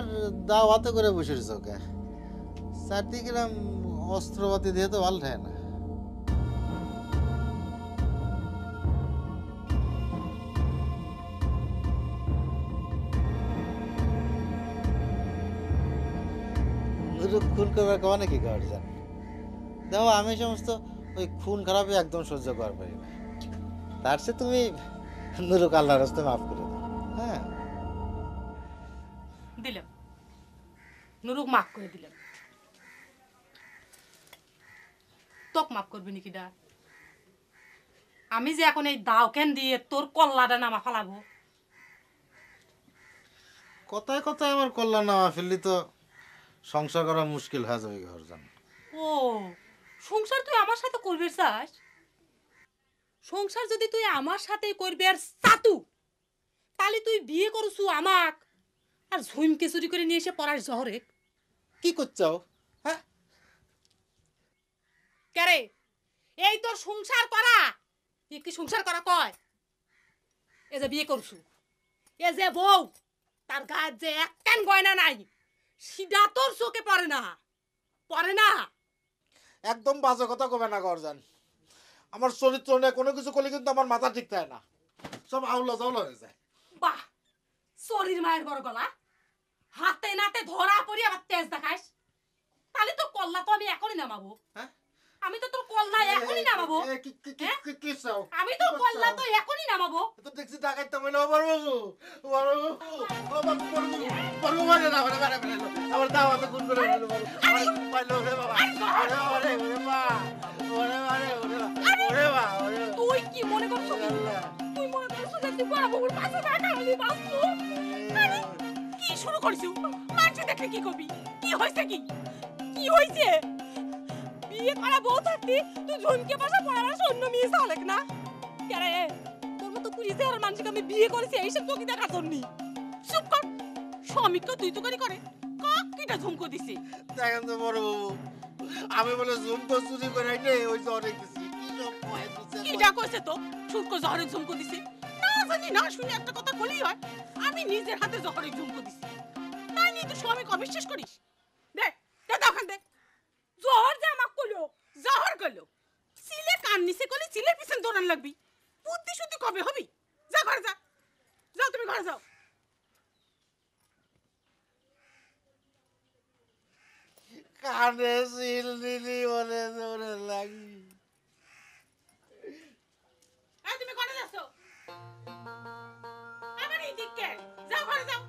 আবার দাওয়াতে করে বসেছ ওকে, চারদিকে অস্ত্রপাতি দিয়ে তো ভালো থাকে না। খুন করবার কমানে কি করার জান? দেখো আমি সমস্ত ওই খুন খারাপই একদম সহ্য করতে পারি না। তার সে তুমি নুরুক আল্লাহর রাস্তায় মাফ করে দাও। হ্যাঁ দিলাম, নুরুক মাফ করে দিলাম। তোক মাফ করবি নাকি ডা? আমি যে এখন এই দাও কেন দিয়ে তোর কল্লাটা নামা ফালাবো। কথায় কথায় আমার কল্যাণ নামা ফেললি তো সংসার করা মুশকিল হয়ে যাবে ঘর জান। ও সংসার তুই আমার সাথে করবি চাস? সংসার যদি তুই আমার সাথে করবি আর সাতু, তাহলে তুই বিয়ে করছু আমাক আর ঝুমকে চুরি করে নিয়ে এসে পড়ার জহরে। কি করছাও? হ্যাঁ কেরে এই তোর সংসার করা? কি সংসার করা কয়? এ যে বিয়ে করছু, এ যে বউ, তার গায়ে যে একখান গয়না নাই সিধা তোর চোখে পড়ে না, পড়ে না। একদম বাজে কথা কবে না ঘর জান। আমার চরিত্র নিয়ে কোনো কিছু করলে কিন্তু আমার মাথা ঠিক থাকে না, সব আউলা জাউলা হয়ে যায়। বাহ, শরীর মায়ের বড় গলা, হাতে নাতে ধরা পড়ি আবার তেজ দেখাস। তাহলে তোর কল্লা তো আমি এখনই নামাবো। হ্যাঁ আমি তো তোর কল্লা এখনই নামাবো। কি চাও? আমি তো কল্লা তো এখনই নামাবো। তো দেখছি ডাকাইতে বলে আমার বাবু, আমার বাবু মানে না মানে মানে আমার দাও আমি গুণ করে বলো বলো রে বাবা, ওরে বাবা রে, ওরে মা, ওরে মানে ওরে মা, ওরে তুই কি মনে করছিস? তুই মনে করছিস যে তুই বড় বাবুর পাশে থাকা আমি বাঁচবো? আরে কি শুরু করিস? মানুষ দেখলে কি কবি? কি হইছে কি? কি হইছে? বিয়ে করা বউ থাকতি তুই ঝুমকে পাশে পড়াবার অন্য মেয়ে চালেক না? কেরে তোর মতো পুলিশে আর মানুষকে আমি বিয়ে করেছি এইসব তোকে দেখার জন্য? চুপ কর, স্বামীকে তো তুই তো করি কাক কিটা ঝুমকো দিছে। দেখেন তো বড় বাবু, আমি বলে ঝুমকো চুরি করে নে ওই যে অনেক কিছু কি সব কয় কিটা কইছে তো শুটকো জহরে ঝুমকো দিছে? না জানি না শুনে একটা কথা বলি হয়, আমি নিজের হাতে জহরে ঝুমকো দিছি। তাই নিয়ে তুই স্বামীকে অবিশ্বাস করিস? দেখ দেখ দেখ, জহর যে আমাকে কইলো, জহর কইলো সিলে কান নিচে কইলে সিলের পিছন দৌড়ান লাগবি। বুদ্ধি শুদ্ধি কবে হবি? যা ঘরে যা, যাও তুমি ঘরে যাও। কানে সিল দিলি ওরে ওরে লাগি। এই তুমি ঘরে যাচ্ছ? আমার এই দিকে যাও, ঘরে যাও।